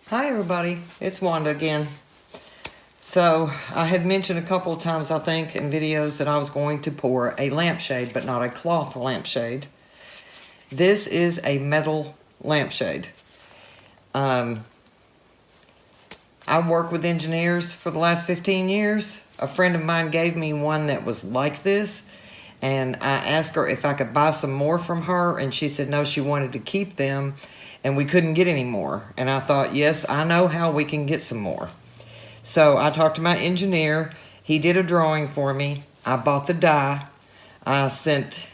Hi everybody, it's Wanda again. So I had mentioned a couple of times, I think, in videos that I was going to pour a lampshade, but not a cloth lampshade. This is a metal lampshade. I work with engineers for the last 15 years. A friend of mine gave me one that was like this, and I asked her if I could buy some more from her, and she said no, she wanted to keep them, and we couldn't get any more. And I thought, yes, I know how we can get some more. So I talked to my engineer. He did a drawing for me. I bought the die. I sent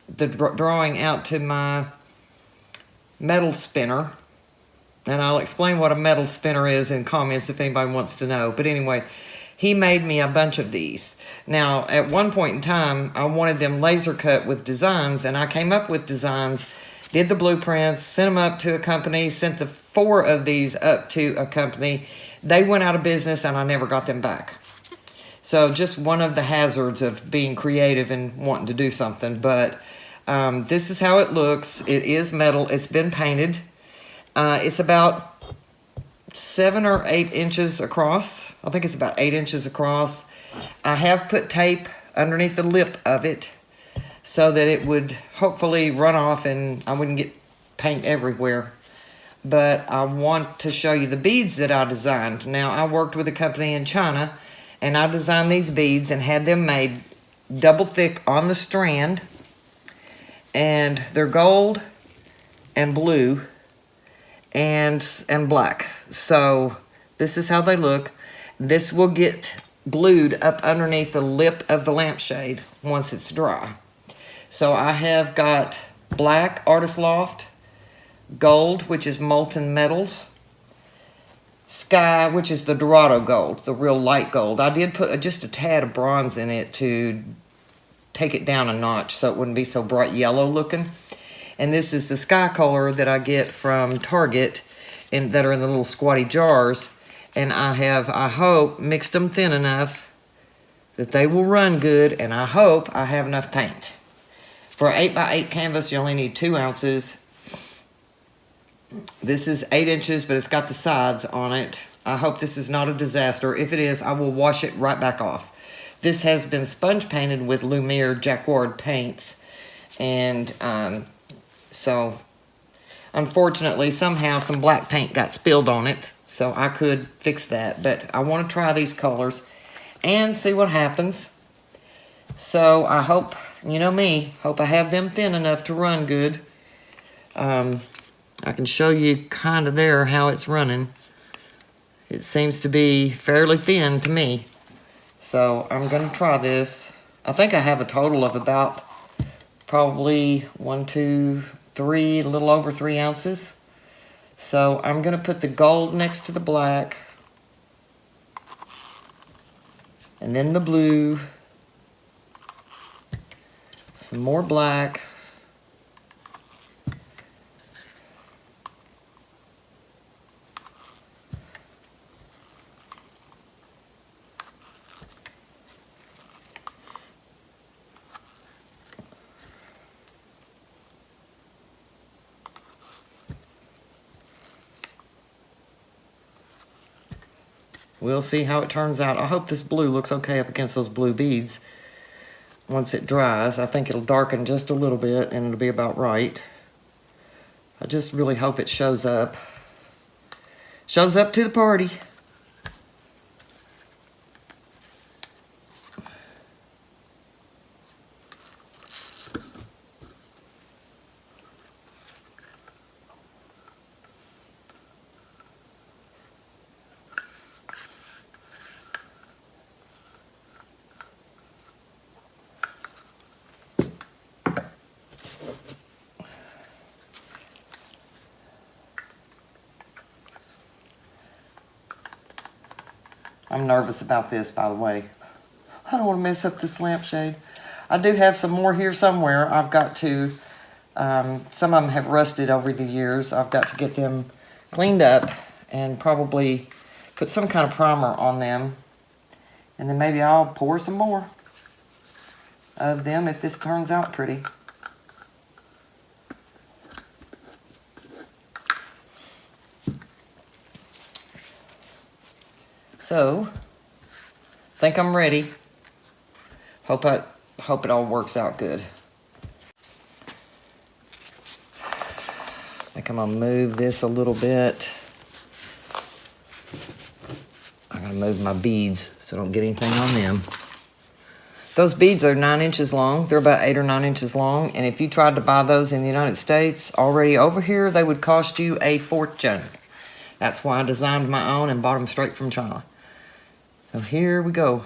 the drawing out to my metal spinner. And I'll explain what a metal spinner is in comments if anybody wants to know. But anyway, he made me a bunch of these. Now, at one point in time, I wanted them laser cut with designs, and I came up with designs, did the blueprints, sent them up to a company, sent the 4 of these up to a company. They went out of business, and I never got them back. So just one of the hazards of being creative and wanting to do something. But this is how it looks. It is metal. It's been painted. It's about 7 or 8 inches across. I think it's about 8 inches across. I have put tape underneath the lip of it so that it would hopefully run off and I wouldn't get paint everywhere. But I want to show you the beads that I designed. Now, I worked with a company in China, and I designed these beads and had them made double thick on the strand. And they're gold and blue and black. So this is how they look. This will get glued up underneath the lip of the lampshade once it's dry. So I have got black Artist Loft, gold, which is molten metals, sky, which is the Dorado gold, the real light gold. I did put just a tad of bronze in it to take it down a notch so it wouldn't be so bright yellow looking. And this is the sky color that I get from Target and that are in the little squatty jars. And I have, I hope, mixed them thin enough that they will run good, and I hope I have enough paint. For an 8x8 canvas, you only need 2 ounces. This is 8 inches, but it's got the sides on it. I hope this is not a disaster. If it is, I will wash it right back off. This has been sponge painted with Lumiere Jacquard paints. And so, unfortunately, somehow some black paint got spilled on it. So I could fix that. But I want to try these colors and see what happens. So I hope, you know me, hope I have them thin enough to run good. I can show you kind of there how it's running. It seems to be fairly thin to me. So I'm going to try this. I think I have a total of about probably 1, 2, 3, a little over 3 ounces. So I'm going to put the gold next to the black. And then the blue. Some more black. We'll see how it turns out. I hope this blue looks okay up against those blue beads. Once it dries, I think it'll darken just a little bit and it'll be about right. I just really hope it shows up. Shows up to the party. I'm nervous about this, by the way. I don't want to mess up this lampshade. I do have some more here somewhere. I've got to, some of them have rusted over the years. I've got to get them cleaned up and probably put some kind of primer on them. And then maybe I'll pour some more of them if this turns out pretty. So, think I'm ready. Hope it all works out good. I think I'm gonna move this a little bit. I'm gonna move my beads so I don't get anything on them. Those beads are 9 inches long. They're about 8 or 9 inches long. And if you tried to buy those in the United States already over here, they would cost you a fortune. That's why I designed my own and bought them straight from China. So here we go.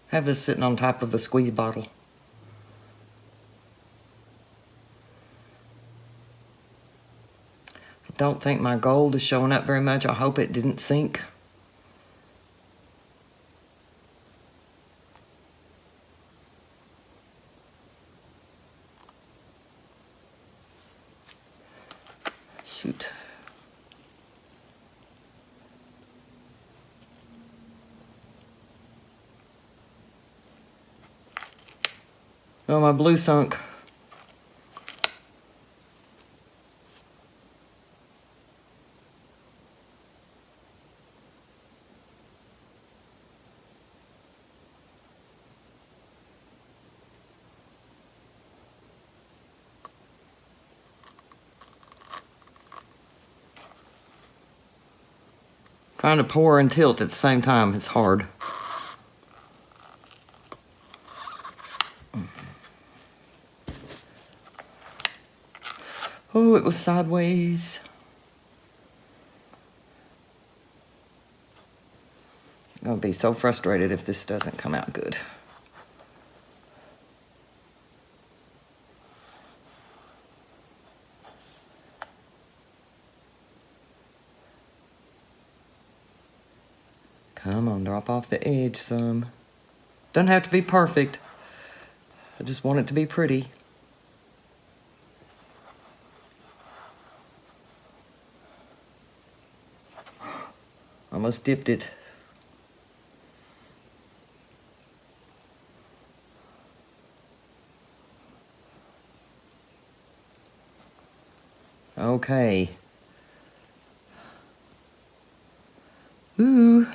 Have this sitting on top of a squeeze bottle. I don't think my gold is showing up very much. I hope it didn't sink. Shoot. Oh, my blue sunk. Trying to pour and tilt at the same time, it's hard. Oh, it was sideways. I'm gonna be so frustrated if this doesn't come out good. Come on, drop off the edge some. Doesn't have to be perfect. I just want it to be pretty. Almost dipped it. Okay. Ooh.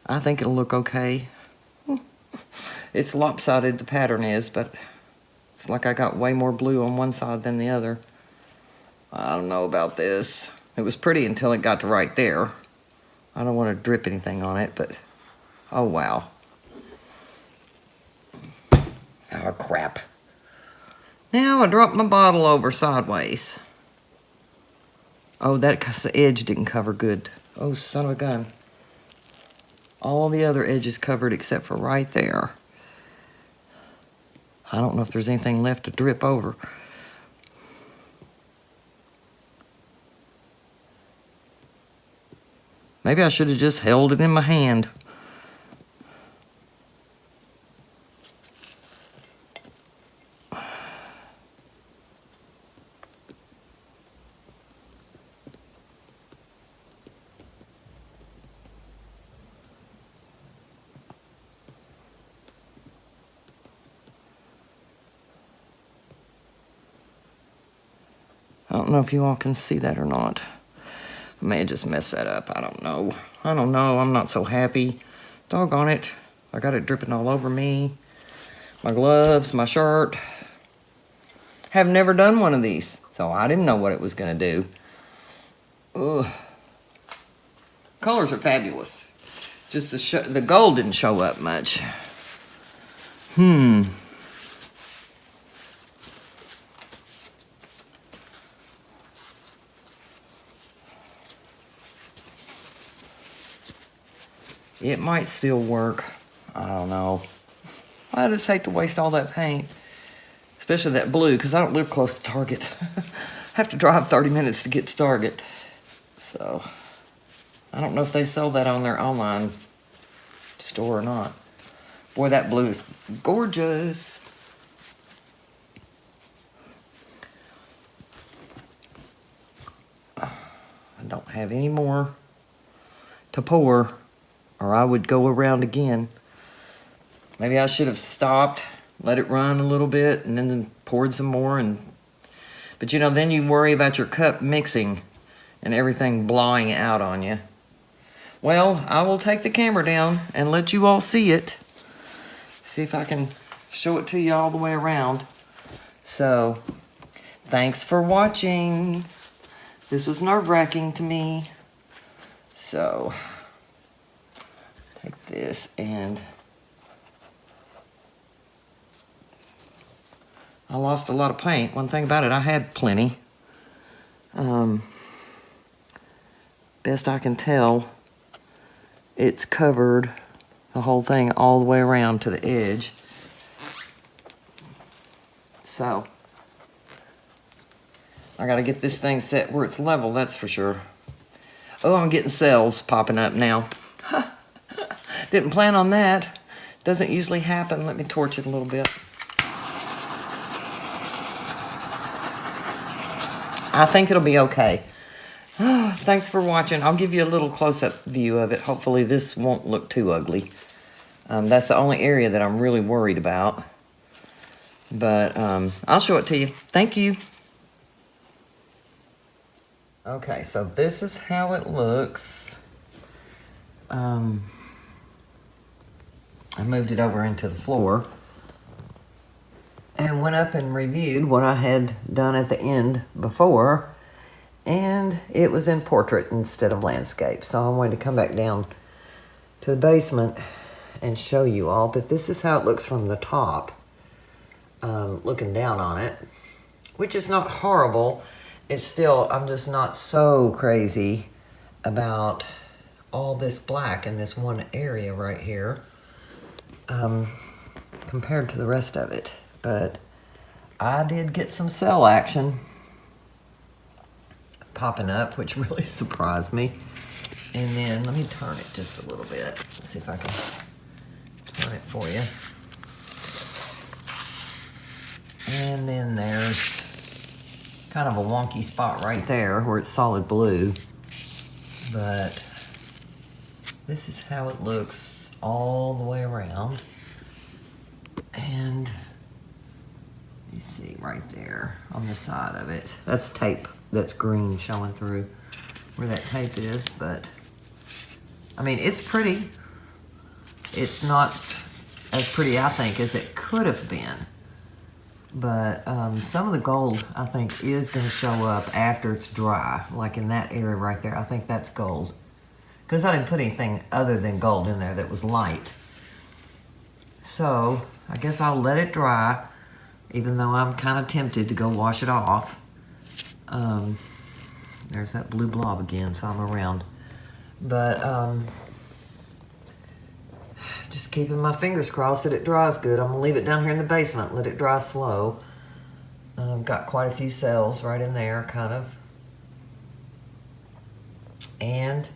I think it'll look okay. It's lopsided, the pattern is, but it's like I got way more blue on one side than the other. I don't know about this. It was pretty until it got to right there. I don't want to drip anything on it, but oh wow. Oh crap. Now I dropped my bottle over sideways. Oh, that's the edge didn't cover good. Oh, son of a gun. All the other edges covered except for right there. I don't know if there's anything left to drip over. Maybe I should have just held it in my hand. I don't know if you all can see that or not. I may have just messed that up. I don't know. I'm not so happy. Doggone it. I got it dripping all over me. My gloves, my shirt. Have never done one of these, so I didn't know what it was going to do. Ugh. Colors are fabulous. Just the gold didn't show up much. It might still work. I don't know. I just hate to waste all that paint. Especially that blue, because I don't live close to Target. I have to drive 30 minutes to get to Target. So, I don't know if they sell that on their online store or not. Boy, that blue is gorgeous. don't have any more to pour, or I would go around again. Maybe I should have stopped, let it run a little bit, and then poured some more. But you know, then you worry about your cup mixing and everything blowing out on you. Well, I will take the camera down and let you all see it. See if I can show it to you all the way around. So, thanks for watching. This was nerve-wracking to me. So, take this and I lost a lot of paint. One thing about it, I had plenty. Best I can tell, it's covered the whole thing all the way around to the edge. So, I gotta get this thing set where it's level, that's for sure. Oh, I'm getting cells popping up now. Didn't plan on that. Doesn't usually happen. Let me torch it a little bit. I think it'll be okay. Thanks for watching. I'll give you a little close-up view of it. Hopefully this won't look too ugly. That's the only area that I'm really worried about. But I'll show it to you. Thank you. Okay, so this is how it looks. I moved it over into the floor and went up and reviewed what I had done at the end before, and it was in portrait instead of landscape. So I'm going to come back down to the basement and show you all, but this is how it looks from the top, looking down on it, which is not horrible. It's still, I'm just not so crazy about all this black in this one area right here, compared to the rest of it. But I did get some cell action popping up, which really surprised me. And then let me turn it just a little bit. Let's see if I can turn it for you. And then there's kind of a wonky spot right there where it's solid blue. But this is how it looks all the way around. And you see right there on the side of it. That's tape that's green showing through where that tape is, but I mean, it's pretty. It's not as pretty, I think, as it could have been. But some of the gold, I think, is going to show up after it's dry. Like in that area right there, I think that's gold. Because I didn't put anything other than gold in there that was light. So, I guess I'll let it dry, even though I'm kind of tempted to go wash it off. There's that blue blob again, so I'm around. But, just keeping my fingers crossed that it dries good. I'm gonna leave it down here in the basement, let it dry slow. Got quite a few cells right in there, kind of. And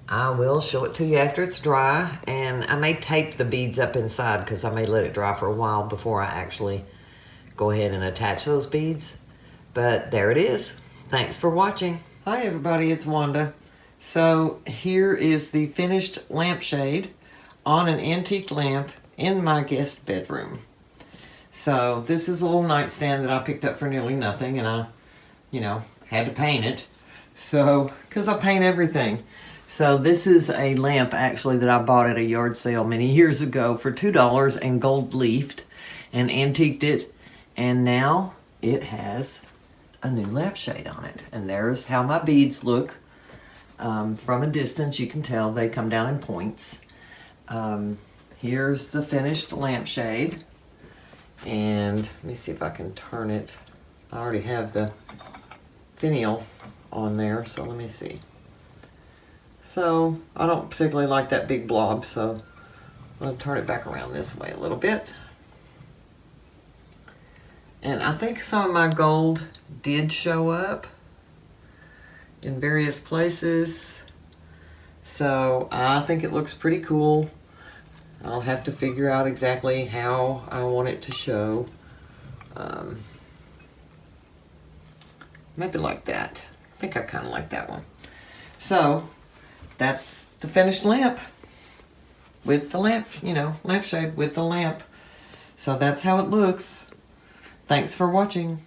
I will show it to you after it's dry, and I may tape the beads up inside because I may let it dry for a while before I actually go ahead and attach those beads. But there it is. Thanks for watching. Hi everybody, it's Wanda. So here is the finished lampshade on an antique lamp in my guest bedroom. So this is a little nightstand that I picked up for nearly nothing, and I, you know, had to paint it. So, because I paint everything. So this is a lamp actually that I bought at a yard sale many years ago for $2 and gold leafed and antiqued it. And now it has a new lampshade on it. And there's how my beads look. From a distance you can tell they come down in points. Here's the finished lampshade. And let me see if I can turn it. I already have the finial on there, so let me see. So I don't particularly like that big blob, so I'm going to turn it back around this way a little bit. And I think some of my gold did show up in various places. So I think it looks pretty cool. I'll have to figure out exactly how I want it to show. Maybe like that. I think I kind of like that one. So that's the finished lamp with the lamp, you know, lampshade with the lamp. So that's how it looks. Thanks for watching.